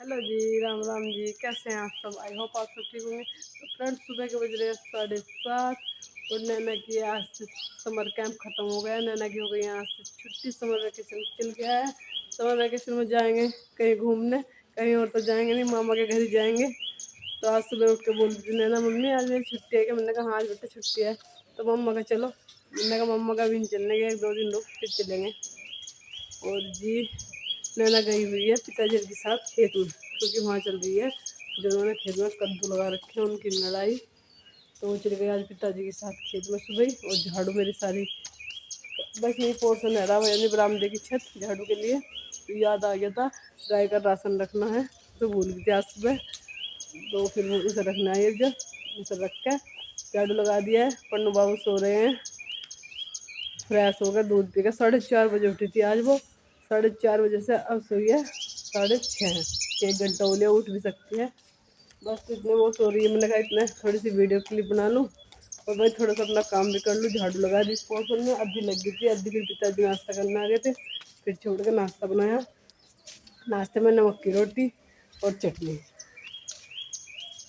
Hello जी, राम राम जी। कैसे हैं आप सब? आई होप आप सब ठीक होंगे। तो फ्रेंड्स, सुबह के बज रहे हैं 7:30 और नैना की आज से समर कैंप ख़त्म हो गया। नैना की हो गई आज से छुट्टी, समर वेकेशन चल गया है। समर वेकेशन में जाएंगे कहीं घूमने, कहीं और तो जाएंगे नहीं, मामा के घर ही जाएंगे। तो आज सुबह उठ के बोल रही थी नैना, मम्मी आज मेरी छुट्टी है क्या? मैंने कहा हाँ आज बेटा छुट्टी है। तो मम्मा का चलो, मैंने कहा मम्मा का भी नहीं चलने के, 1-2 दिन रुक फिर चलेंगे। और जी, नैना गई हुई है पिताजी के साथ खेत में, क्योंकि वहाँ चल रही है जो उन्होंने खेत में कद्दू लगा रखे हैं उनकी लड़ाई। तो वो चल गई आज पिताजी के साथ खेत में सुबह ही। और झाड़ू मेरी सारी बस यही पोर्सन है रहा, यानी बरामदे की छत झाड़ू के लिए। तो याद आ गया था गाय का राशन रखना है, तो भूल गई थी आज सुबह। तो फिर वो उसे रखना है, एक जब उसे रख के झाड़ू लगा दिया है। पन्नू बाबू सो रहे हैं, फ्रेश हो गए, दूध पी के। 4:30 बजे उठी थी आज वो, 4:30 बजे से अब सोई है 6:30। 1 घंटा हो लिया, उठ भी सकती है। बस इतने वो सो रही है, मैंने कहा इतने थोड़ी सी वीडियो क्लिप बना लूँ और भाई थोड़ा सा अपना काम भी कर लूँ। झाड़ू लगा दी पोर्शन में, आधी लग गई थी, आधी फिर पिताजी नाश्ता करने आ गए थे, फिर छोड़ के नाश्ता बनाया। नाश्ते में नमक की रोटी और चटनी,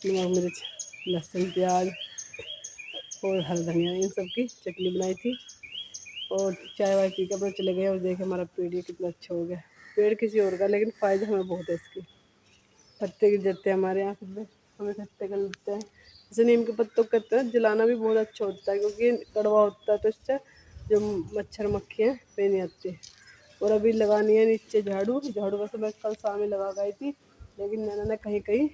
नमक मिर्च लहसुन प्याज और हरा धनिया, इन सब की चटनी बनाई थी। और चाय वाय पी के अपने चले गए। और देखे हमारा पेड़ ये कितना अच्छा हो गया। पेड़ किसी और का, लेकिन फ़ायदे हमें बहुत है इसके। पत्ते गिर जाते हैं हमारे यहाँ पे, हमें खट्टे कर लेते हैं। जैसे नीम के पत्तों को कहते हैं, जलाना भी बहुत अच्छा होता है, क्योंकि कड़वा होता है, तो इससे जो मच्छर मक्खियाँ पे नहीं आती। और अभी लगानी है नीचे झाड़ू। झाड़ू वैसे मैं कल शाम ही लगा गई थी, लेकिन मैंने ना कहीं कहीं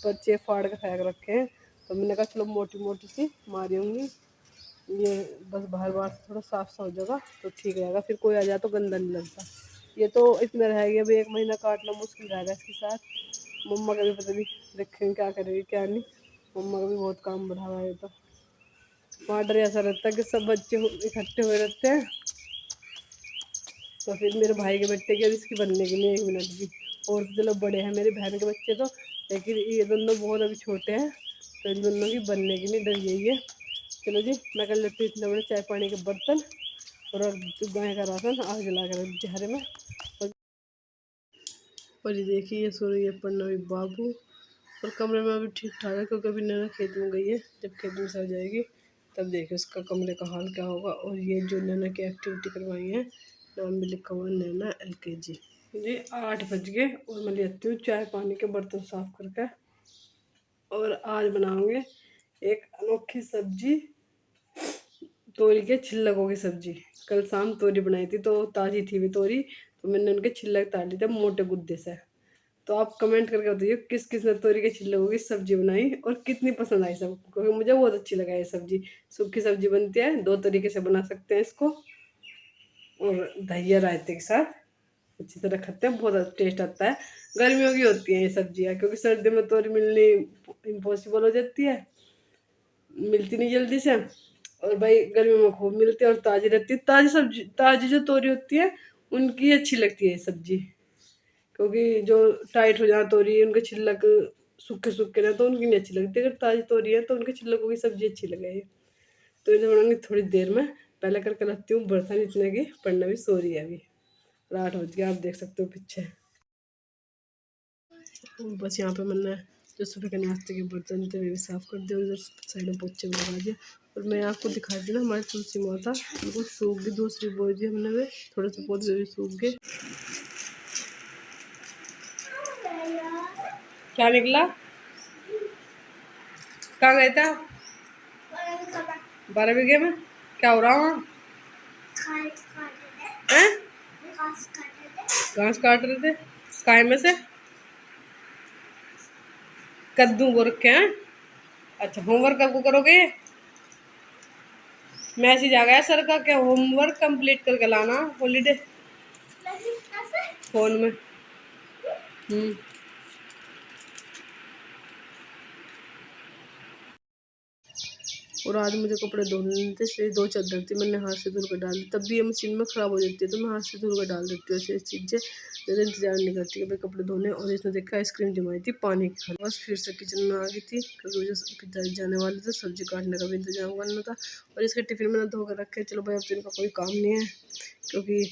बच्चे फाड़ के फेंक रखे हैं। तो मैंने कहा चलो मोटी मोटी सी मारी होंगी, ये बस बाहर बाहर से थोड़ा साफ सा हो जाएगा तो ठीक रहेगा, फिर कोई आ जाए तो गंदा नहीं लगता। ये तो इसमें रह गया, अभी 1 महीना काटना मुश्किल रहेगा इसके साथ। मम्मा का भी पता नहीं, देखेंगे क्या करेगी क्या नहीं। मम्मा का भी बहुत काम बढ़ा हुआ है। तो वहाँ डर ऐसा रहता है कि सब बच्चे इकट्ठे हुए रहते हैं, तो फिर मेरे भाई के बेटे की और इसकी बनने के लिए 1 मिनट भी। और तो चलो बड़े हैं मेरी बहन के बच्चे तो, लेकिन ये दोनों बहुत अभी छोटे हैं, तो इन दोनों की बनने के लिए डर यही है। चलो जी, मैं कर लेती हूँ इतने बड़े चाय पानी के बर्तन और गाय का राशन आग जला कर रख दिया में। और ये देखिए, ये सो रही है पन्नवी बाबू। और कमरे में अभी ठीक ठाक है, क्योंकि अभी नैना खेत में गई है। जब खेत में से आ जाएगी तब देखिए उसका कमरे का हाल क्या होगा। और ये जो नैना की एक्टिविटी करवाई है, नाम भी लिखा हुआ नैना LKG। जी 8 बज गए और मैं लेती हूँ चाय पानी के बर्तन साफ करके। और आज बनाऊंगे एक अनोखी सब्जी, तोरी के छिलकों की सब्जी। कल शाम तोरी बनाई थी, तो ताज़ी थी भी तोरी, तो मैंने उनके छिलक तार लिए थे मोटे गुद्दे से। तो आप कमेंट करके बताइए किस किस ने तोरी के छिलकों की सब्जी बनाई और कितनी पसंद आई सबको, क्योंकि मुझे बहुत अच्छी लगा ये सब्जी। सूखी सब्जी बनती है, 2 तरीके से बना सकते हैं इसको, और दही रायते के साथ अच्छी तरह खाते हैं, बहुत टेस्ट आता है। गर्मियों की होती हैं ये सब्जियाँ, क्योंकि सर्दियों में तोरी मिलनी इम्पॉसिबल हो जाती है, मिलती नहीं जल्दी से। और भाई गर्मियों में खूब मिलती है और ताज़ी रहती है। ताज़ी सब्जी, ताज़ी जो तोरी होती है उनकी अच्छी लगती है सब्जी, क्योंकि जो टाइट हो जाए तोरी, उनके छिलक सूखे सूखे रहे तो उनकी नहीं अच्छी लगती। अगर ताज़ी तोरी है तो उनके छिलकों की सब्जी अच्छी लगेगी। तो ये बनाऊंगी थोड़ी देर में, पहले करके रखती हूँ बर्तन इतने की, पढ़ना भी सो रही है अभी। 8 बज गया, आप देख सकते हो पीछे। बस यहाँ पे मैंने जो सुबह के नाश्ते के बर्तन थे वे भी साफ़ कर दिए, उधर साइड में पोछे भी लगा दिए। और मैं आपको दिखा दी ना, हमारी तुलसी माता बिल्कुल सूख गई, दूसरी बोई दी हमने, वे थोड़े से पौधे भी सूख गए। क्या निकला? कहाँ गए थे? 12 बीघे में क्या हो रहा वहाँ? घास काट रहे थे। काय में से? कद्दू को रखे हैं। अच्छा, होमवर्क कब को करोगे? मैसेज आ गया सर का, क्या होमवर्क कंप्लीट करके लाना हॉलीडे फोन में। और आज मुझे कपड़े धोने थे, इसलिए 2 चादर थी, मैंने हाथ से धुल कर डाल दी। तब भी ये मशीन में ख़राब हो जाती है, तो मैं हाथ से धुल कर डाल देती हूँ। ऐसी चीज़ें ज़्यादा इंतजार नहीं करती कि भाई कपड़े धोने। और इसने देखा आइसक्रीम जमाई थी पानी की खाली, बस फिर से किचन में आ गई थी, क्योंकि मुझे पिताजी जाने वाले थे, सब्जी काटने का भी इंतजाम करना था। और इसके टिफ़िन मैंने धो कर रखे। चलो भाई अब तो इनका कोई काम नहीं है, क्योंकि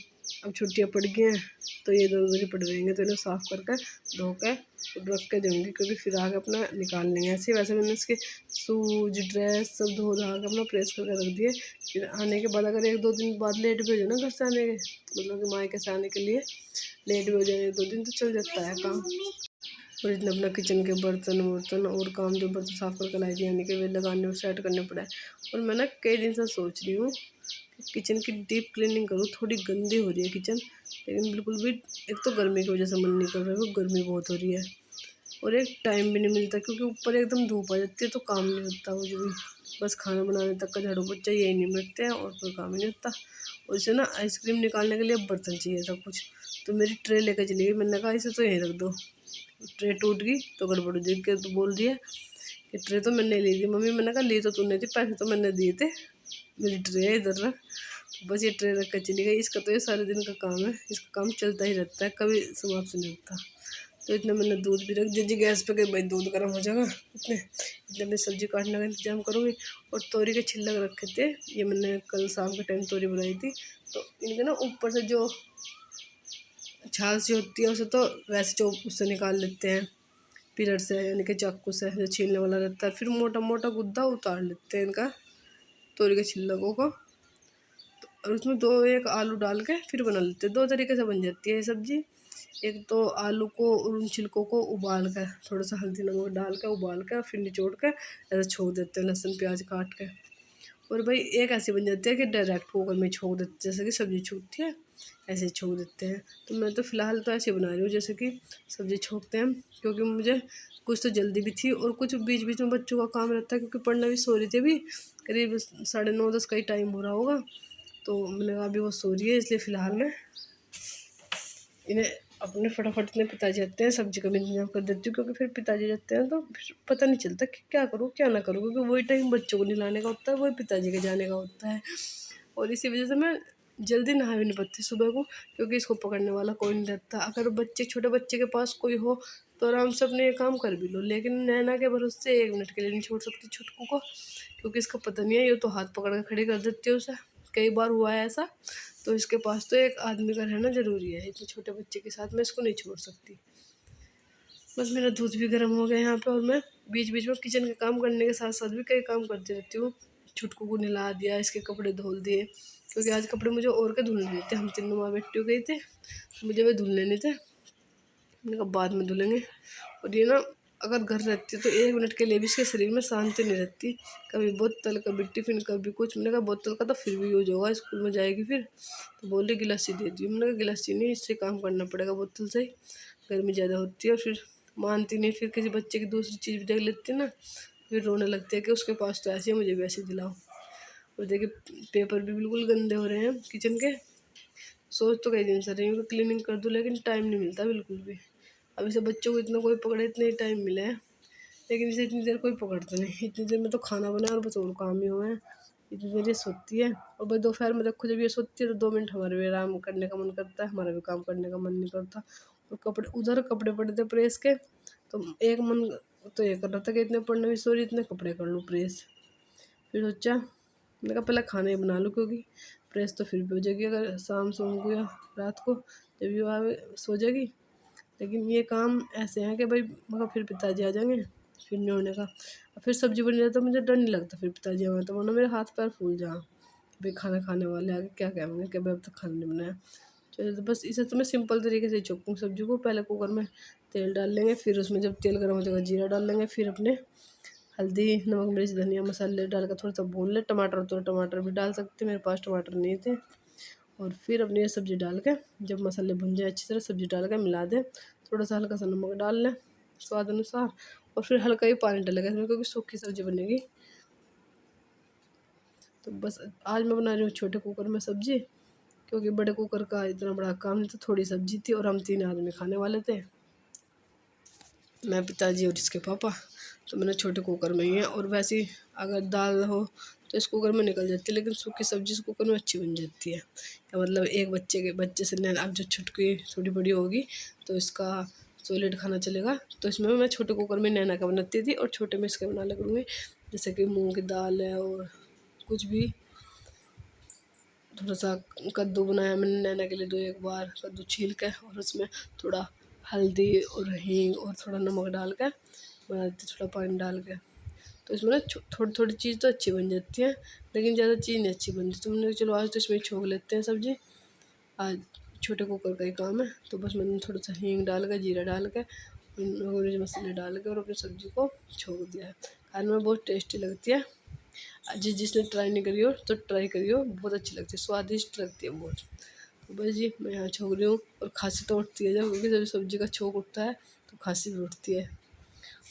अब छुट्टियाँ पड़ गई हैं तो ये इधर उधर ही पड़ रहेंगे, तो इन्हें साफ़ करके धो के रख के दूँगी, क्योंकि फिर आगे अपना निकाल लेंगे। ऐसे वैसे मैंने इसके शूज ड्रेस सब धो धा के अपना प्रेस करके रख दिए। फिर आने के बाद अगर 1-2 दिन बाद लेट भी हो जाए ना घर से आने के, मतलब कि मायके से आने के लिए लेट भी हो जाए 1-2 दिन, तो चल जाता है काम। और इतना अपना किचन के बर्तन वर्तन और काम जो बर्तन साफ़ करके लाई थी, यानी कि वे लगाने और सेट करने पड़ा है। और मैं ना कई दिन से सोच रही हूँ किचन की डीप क्लीनिंग करूँ, थोड़ी गंदी हो रही है किचन, लेकिन बिल्कुल भी एक तो गर्मी की वजह से मन नहीं कर रहा है, गर्मी बहुत हो रही है और एक टाइम भी नहीं मिलता, क्योंकि ऊपर एकदम धूप आ जाती है तो काम नहीं होता कुछ भी। बस खाना बनाने तक का झाड़ू पोछा यही नहीं मिटते हैं और कोई काम ही नहीं होता। और इसे ना आइसक्रीम निकालने के लिए बर्तन चाहिए था कुछ, तो मेरी ट्रे लेकर चली गई। मैंने कहा इसे तो यहीं रख दो, ट्रे टूट गई तो गड़बड़ हो जाएगी। तो बोल रही है कि ट्रे तो मैंने ली थी मम्मी। मैंने कहा ली तो तूने थी, पैसे तो मैंने दिए थे, मेरी ट्रे है इधर रख। बस ये ट्रे रख कर चली गई। इसका तो ये सारे दिन का काम है, इसका काम चलता ही रहता है, कभी समाप्त नहीं होता। तो इतना मैंने दूध भी रख दिया गैस पे कि भाई दूध गर्म हो जाएगा। इतने मैं सब्ज़ी काटने का इंतजाम करूँगी। और तोरी के छिलक रखे थे, ये मैंने कल शाम के टाइम तोरी बनाई थी, तो इनके ना ऊपर से जो छाल सी होती है उसे तो वैसे चॉप उससे निकाल लेते हैं पिलर से, यानी कि चाकू से जो छीलने वाला रहता है। फिर मोटा मोटा गुद्दा उतार लेते हैं इनका, तोरी के छिलकों को, और उसमें 2-1 आलू डाल के फिर बना लेते हैं। 2 तरीके से बन जाती है ये सब्ज़ी। एक तो आलू को और उन छिलकों को उबाल कर थोड़ा सा हल्दी नमक डाल के उबाल कर फिर निचोड़ के ऐसे छोड़ देते हैं लहसुन प्याज काट के। और भाई एक ऐसी बन जाती है कि डायरेक्ट कुकर में छोड़ देते, जैसे कि सब्ज़ी छूटती है ऐसे छोड़ देते हैं। तो मैं तो फ़िलहाल तो ऐसे बना रही हूँ जैसे कि सब्ज़ी छोंकते हैं, क्योंकि मुझे कुछ तो जल्दी भी थी और कुछ बीच बीच में बच्चों का काम रहता है, क्योंकि पढ़ना भी सो रही थी। अभी करीब 9:30-10 का ही टाइम हो रहा होगा, तो मैंने कहा अभी वो सो रही है, इसलिए फ़िलहाल मैं इन्हें अपने फटाफट इतने पिताजी आते हैं सब्ज़ी का भी इंतजाम कर देती हूँ, क्योंकि फिर पिताजी जाते हैं तो फिर पता नहीं चलता कि क्या करूँ क्या ना करूँ, क्योंकि वही टाइम बच्चों को नहलाने का होता है, वही पिताजी के जाने का होता है। और इसी वजह से मैं जल्दी नहा भी नहीं पाती सुबह को, क्योंकि इसको पकड़ने वाला कोई नहीं रहता। अगर छोटे बच्चे के पास कोई हो तो आराम से अपने ये काम कर भी लो, लेकिन नैना के भरोसे 1 मिनट के लिए नहीं छोड़ सकती छुटकू को, क्योंकि इसका पता नहीं है, ये तो हाथ पकड़ के खड़ी कर देती है उसे। कई बार हुआ है ऐसा, तो इसके पास तो एक आदमी का रहना ज़रूरी है, इतने छोटे बच्चे के साथ मैं इसको नहीं छोड़ सकती। बस मेरा दूध भी गर्म हो गया यहाँ पे, और मैं बीच बीच में किचन के काम करने के साथ साथ भी कई काम करती रहती हूँ। छुटकू को नहला दिया, इसके कपड़े धुल दिए, क्योंकि आज कपड़े मुझे और के धुलने नहीं थे। हम तीनों माँ बेटी हो गए थे, तो मुझे वे धुलने नहीं थे, मैंने कहा बाद में धुलेंगे। और ये ना अगर घर रहती तो 1 मिनट के लिए भी इसके शरीर में शांति नहीं रहती, कभी बोतल कभी टिफ़िन कभी कुछ। मैंने कहा बोतल का तो फिर भी यूज होगा, स्कूल में जाएगी फिर, तो बोली गिलासी दे दी। मैंने कहा गिलासी नहीं, इससे काम करना पड़ेगा बोतल से ही, गर्मी ज़्यादा होती है। और फिर मानती नहीं, फिर किसी बच्चे की दूसरी चीज़ भी देख लेती है ना, फिर रोने लगती है कि उसके पास तो ऐसे है, मुझे भी ऐसे दिलाओ। और देखिए पेपर भी बिल्कुल गंदे हो रहे हैं किचन के। सोच तो कई दिन से रही हूँ कि क्लीनिंग कर दूँ, लेकिन टाइम नहीं मिलता बिल्कुल भी। अब इसे बच्चों को इतना कोई पकड़े, इतने ही टाइम मिले हैं, लेकिन इसे इतनी देर कोई पकड़ता नहीं। इतनी देर में तो खाना बनाए और बस और काम ही हुए हैं। इतनी देर ये सोती है, और भाई दोपहर में देखो जब ये सोती है तो 2 मिनट हमारे भी आराम करने का मन करता है, हमारा भी काम करने का मन नहीं करता। और कपड़े उधर कपड़े पड़े थे प्रेस के, तो एक मन तो ये कर रहा था कि इतने पढ़ने भी सो रही, इतने कपड़े कर लूँ प्रेस। फिर सोचा, मैंने कहा पहले खाना ही बना लूँ, क्योंकि प्रेस तो फिर भी हो जाएगी अगर शाम को या रात को जब ये आवे सो जाएगी। लेकिन ये काम ऐसे हैं कि भाई मगर फिर पिताजी आ जाएंगे, फिर नहीं होने का। और फिर सब्ज़ी बन जाए तो मुझे डर नहीं लगता फिर पिताजी आए तो, वरना मेरे हाथ पैर फूल जाए भाई खाना खाने वाले आगे क्या कहेंगे कि भाई अब तक खाना नहीं बनाया। चलो तो बस इसे तो मैं सिंपल तरीके से चौंकूँ सब्ज़ी को। पहले कुकर में तेल डाल लेंगे, फिर उसमें जब तेल गर्म हो जाएगा जीरा डाल लेंगे, फिर अपने हल्दी नमक मिर्च धनिया मसाले डाल कर थोड़ा सा भून ले। टमाटर भी डाल सकते, मेरे पास टमाटर नहीं थे। और फिर अपनी ये सब्ज़ी डाल के जब मसाले भुन जाए अच्छी तरह, सब्ज़ी डाल के मिला दें। थोड़ा सा हल्का सा नमक डाल लें स्वाद अनुसार, और फिर हल्का ही पानी डालेगा इसमें, क्योंकि सूखी सब्ज़ी बनेगी। तो बस आज मैं बना रही हूँ छोटे कुकर में सब्ज़ी, क्योंकि बड़े कुकर का इतना बड़ा काम नहीं था, थोड़ी सब्ज़ी थी और हम 3 आदमी खाने वाले थे, मैं पिताजी और इसके पापा। तो मैंने छोटे कुकर में ही है। और वैसे ही अगर दाल हो तो इस कुकर में निकल जाती है, लेकिन सूखी सब्ज़ी इस कुकर में अच्छी बन जाती है। या मतलब एक बच्चे से नहीं, अब जो छुटकी थोड़ी बड़ी होगी तो इसका सॉलिड खाना चलेगा, तो इसमें मैं छोटे कुकर में नैना का बनाती थी और छोटे में इसका बना करूँगी, जैसे कि मूँग की दाल है और कुछ भी थोड़ा सा कद्दू बनाया मैंने नैना के लिए 2-1 बार कद्दू छील के, और उसमें थोड़ा हल्दी और हींग और थोड़ा नमक डाल के बनाती, थोड़ा पानी डाल के। तो इसमें ना थोड़ी थोड़ी चीज़ तो अच्छी बन जाती है, लेकिन ज़्यादा चीज़ नहीं अच्छी बनती। तो मैंने चलो आज तो इसमें छोंक लेते हैं सब्ज़ी, आज छोटे कुकर का ही काम है। तो बस मैंने थोड़ा सा हींग डाल के, जीरा डाल के, मिर्च मसाले डाल के और अपनी सब्ज़ी को छोंक दिया है। खाने में बहुत टेस्टी लगती है। जिसने ट्राई नहीं करी हो तो ट्राई करियो, बहुत अच्छी लगती है, स्वादिष्ट लगती है बहुत। तो बस जी मैं यहाँ छोंक रही हूँ, और खांसी तो उठती है जब, क्योंकि जब सब्ज़ी का छोंक उठता है तो खांसी भी उठती है।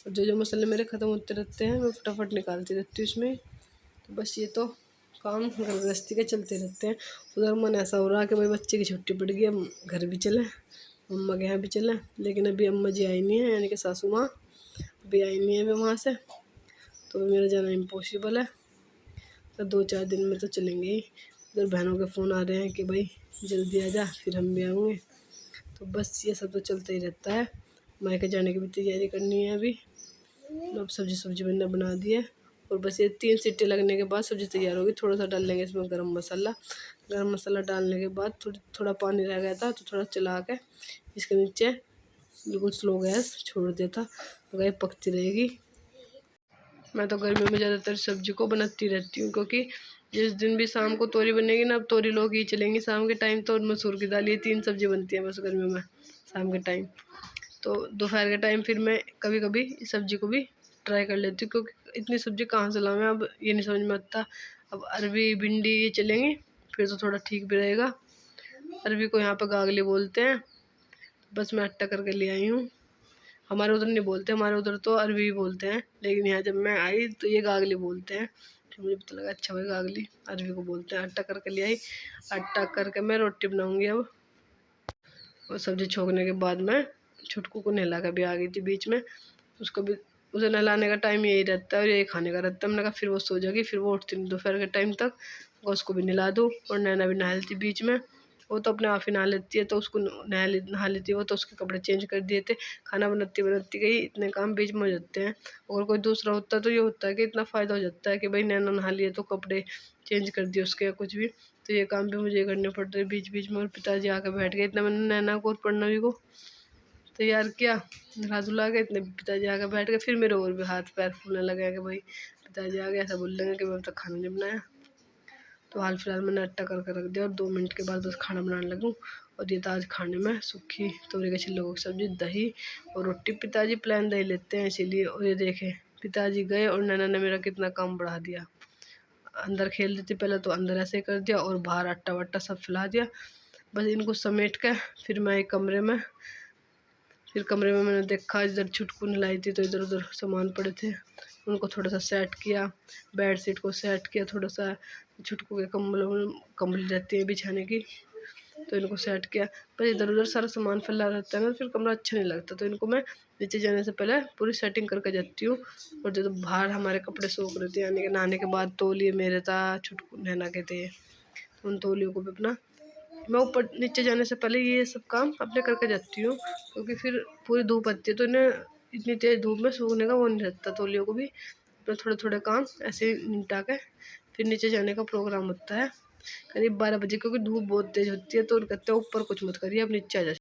और जो मसाले मेरे ख़त्म होते रहते हैं मैं फटाफट निकालती रहती हूँ इसमें। तो बस ये तो काम घर गृहस्थी के चलते रहते हैं। उधर मन ऐसा हो रहा है कि भाई बच्चे की छुट्टी पड़ गई, हम घर भी चलें, मम्मा के यहाँ भी चलें, लेकिन अभी अम्मा जी आई नहीं है, यानी कि सासू माँ अभी आई नहीं है अभी वहाँ से, तो मेरा जाना इम्पॉसिबल है। तो 2-4 दिन में तो चलेंगे ही। उधर बहनों के फ़ोन आ रहे हैं कि भाई जल्दी आ जा, फिर हम भी आएंगे। तो बस ये सब तो चलता ही रहता है। मायके जाने की भी तैयारी करनी है अभी। अब सब्ज़ी मैंने बना दी है, और बस ये 3 सीटी लगने के बाद सब्ज़ी तैयार होगी। थोड़ा सा डाल लेंगे इसमें गरम मसाला डालने के बाद थोड़ा पानी रह गया था, तो थोड़ा चला के इसके नीचे बिल्कुल स्लो गैस छोड़ दिया था, तो ये पकती रहेगी। मैं तो गर्मियों में ज़्यादातर सब्ज़ी को बनाती रहती हूँ, क्योंकि जिस दिन भी शाम को तोरी बनेगी ना, अब तोरी लोग ही चलेंगी शाम के टाइम, तो मसूर की दाल, ये 3 सब्ज़ी बनती है बस गर्मियों में शाम के टाइम। तो दोपहर के टाइम फिर मैं कभी कभी इस सब्ज़ी को भी ट्राई कर लेती हूँ, क्योंकि इतनी सब्ज़ी कहाँ से लाऊं, अब ये नहीं समझ में आता। अब अरबी भिंडी ये चलेंगी फिर तो थोड़ा ठीक भी रहेगा। अरबी को यहाँ पर गागली बोलते हैं, बस मैं अट्टा करके ले आई हूँ। हमारे उधर नहीं बोलते, हमारे उधर तो अरबी भी बोलते हैं, लेकिन यहाँ जब मैं आई तो ये गागली बोलते हैं। फिर मुझे पता लगा अच्छा भाई गागली अरबी को बोलते हैं। आटा करके ले आई, आटा करके मैं रोटी बनाऊँगी अब। और सब्ज़ी छोंकने के बाद मैं छुटकू को नहला के भी आ गई थी बीच में, उसको भी, उसे नहलाने का टाइम यही रहता है और यही खाने का रहता है। मैंने कहा फिर वो सो जाएगी, फिर वो उठती नहीं दोपहर के टाइम तक, उसको भी नहला दूँ। और नैना भी नहा लेती बीच में, वो तो अपने आप ही नहा लेती है, तो उसको नहा लेती है वो, तो उसके कपड़े चेंज कर दिए थे। खाना बनाती गई, इतने काम बीच में हो जाते हैं। अगर कोई दूसरा होता है तो ये होता है कि इतना फ़ायदा हो जाता है कि भाई नैना नहा लिए तो कपड़े चेंज कर दिए उसके या कुछ भी, तो ये काम भी मुझे करने पड़ते हैं बीच बीच में। और पिताजी आकर बैठ गए, इतना मैंने नैना को और पढ़नवी को तैयार किया, नहा धुला के, इतने पिताजी आकर बैठ गए। फिर मेरे और भी हाथ पैर फूलने लगे कि भाई पिताजी आ गए, ऐसा बोल लेंगे कि मैं अब तक खाना नहीं बनाया। तो हाल फिलहाल मैंने आटा करके रख दिया, और 2 मिनट के बाद बस खाना बनाने लगूँ। और ये था आज खाने में सूखी तोरी के छिलकों की सब्ज़ी, दही और रोटी। पिताजी प्लेन दही लेते हैं इसीलिए। और ये देखे पिताजी गए और नैना ने मेरा कितना काम बढ़ा दिया। अंदर खेल देती पहले, तो अंदर ऐसे कर दिया, और बाहर आटा वाटा सब फैला दिया। बस इनको समेट के फिर मैं एक कमरे में मैंने देखा इधर छुटकू नहलाई थी, तो इधर उधर सामान पड़े थे, उनको थोड़ा सा सेट किया, बेड शीट को सेट किया, थोड़ा सा छुटकू के कंबल रहती है बिछाने की, तो इनको सेट किया। पर इधर उधर सारा सामान फैला रहता है ना, फिर कमरा अच्छा नहीं लगता, तो इनको मैं नीचे जाने से पहले पूरी सेटिंग करके जाती हूँ। और जो बाहर हमारे कपड़े सूख रहे थे, यानी कि नहाने के बाद तौलिए मेरे था, छुटकू नैना के थे, उन तौलियों को भी अपना मैं ऊपर नीचे जाने से पहले ये सब काम अपने करके जाती हूँ, क्योंकि फिर पूरी धूप आती है तो इन्हें इतनी तेज़ धूप में सूखने का वो नहीं रहता। तौलियों को भी अपने थोड़े थोड़े काम ऐसे ही निपटा के फिर नीचे जाने का प्रोग्राम होता है करीब 12 बजे, क्योंकि धूप बहुत तेज़ होती है। तो कहते हैं ऊपर कुछ मत करिए, अब नीचे आ जाए।